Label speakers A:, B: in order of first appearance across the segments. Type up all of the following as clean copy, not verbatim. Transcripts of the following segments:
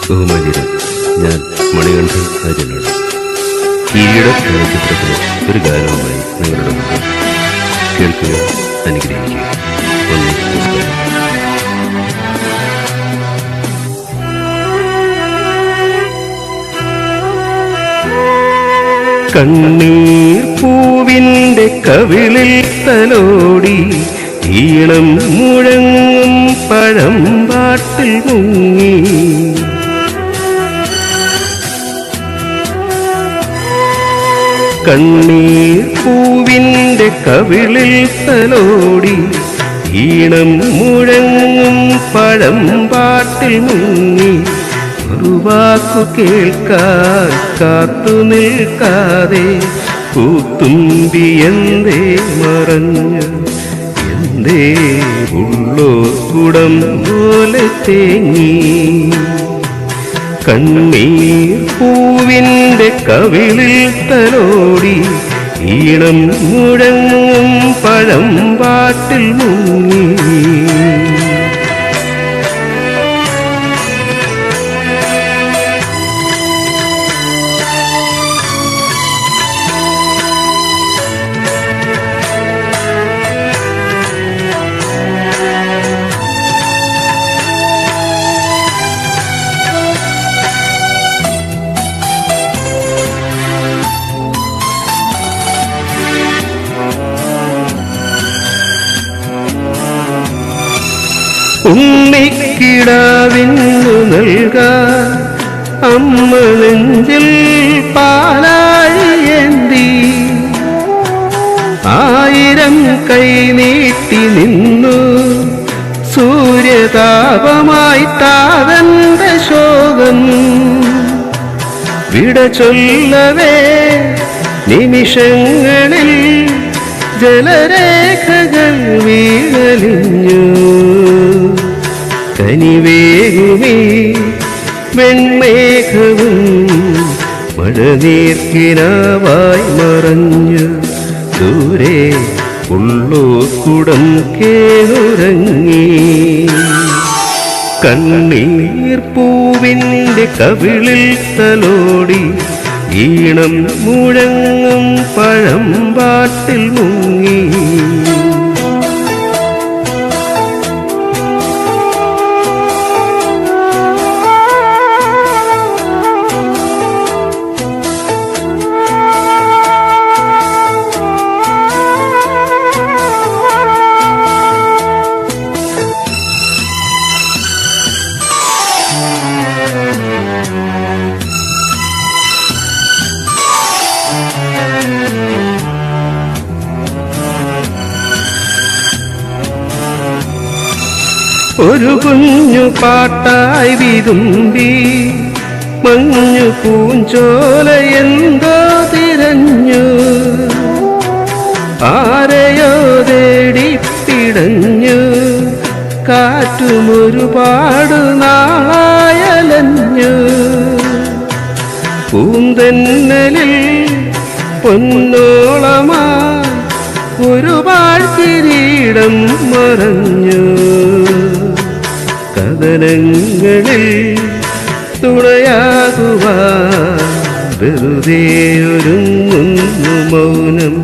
A: ബഹുമാന്യരെ, ഞാൻ മണികണ്ഠൻ ആര്യനാണ്. കിരീടം എന്ന ചിത്രത്തിലെ ഒരു ഗാനവുമായി നിങ്ങളുടെ മുന്നിൽ കേൾക്കുക, അനുഗ്രഹിക്കുക. നന്ദി, നമസ്കാരം. കണ്ണീർ പൂവിൻ്റെ കവിളിൽ തലോടി ഈണം മുഴങ്ങും പഴം പാട്ടിൽ മുങ്ങി. കണ്ണീർ പൂവിൻ്റെ കവിളിൽ തലോടി ഈണം മുഴങ്ങും പഴം പാട്ടിൽ മുങ്ങി. ഒരു വാക്കു കേൾക്കാൻ കാത്തു നിൽക്കാതെ പൂത്തുമ്പി എന്തേ മറഞ്ഞു, എന്തേ ഉള്ളോ കുടം പോലെ തേങ്ങി. കണ്ണീർ പൂവിൻ്റെ കവിളിൽ തലോടി ഈണം മുഴങ്ങും പഴം പാട്ടിൽ മുങ്ങി. ഉണ്ണിക്കിടാവിന്നു നൽകാൻ അമ്മ നെഞ്ചിൽ പാലാഴിയേന്തി 1000 കൈ നീട്ടി നിന്നു. സൂര്യതാപമായി താതന്റെ ശോകം വിട ചൊല്ലവേ നിമിഷങ്ങളിൽ ജലരേഖകൾ വീഴലിഞ്ഞു. കനിവേകുമീ വെൺമേഘവും മഴനീർക്കിനാവായി മറഞ്ഞു. ദൂരെ ഉള്ളോർക്കുടം കേളുറങ്ങി. കണ്ണീർ പൂവിൻ്റെ കവിളിൽ തലോടി ഈണം മുഴങ്ങും പഴം പാട്ടിൽ മുങ്ങി. ഒരു കുഞ്ഞു പാട്ടായി വിതുമ്പി മഞ്ഞു പൂഞ്ചോല എന്തോ തിരഞ്ഞു. ആരെയോ തേടിപ്പിടഞ്ഞു. കാറ്റുമൊരുപാട് നാളായലഞ്ഞു. പൂന്തന്നലിൽ പൊന്നോളമാ ഒരുപാട് കിരീടം മറഞ്ഞു. കഥനങ്ങളിൽ തുണയാകുവാൻ വെറുതെ ഒരുങ്ങുന്നു മൗനം.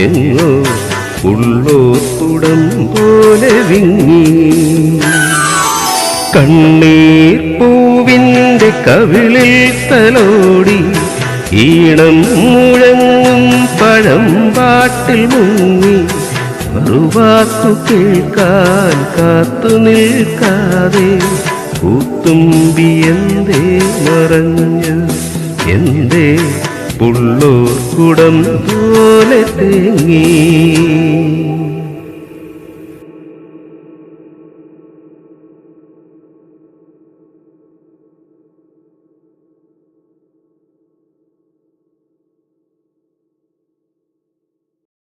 A: എങ്ങോ ഉള്ളോർക്കുടം പോലെ വിങ്ങി. കണ്ണീർ പൂവിൻ്റെ കവിളിൽ തലോടി ഈണം മുഴങ്ങും പഴം പാട്ടിൽ മുങ്ങി. മറുവാക്കു കേൾക്കാൻ കാത്തു നിൽക്കാതെ പൂത്തുമ്പി എന്തേ മറഞ്ഞു, എന്തേ ഉള്ളോർക്കുടം പോലെ തേങ്ങി.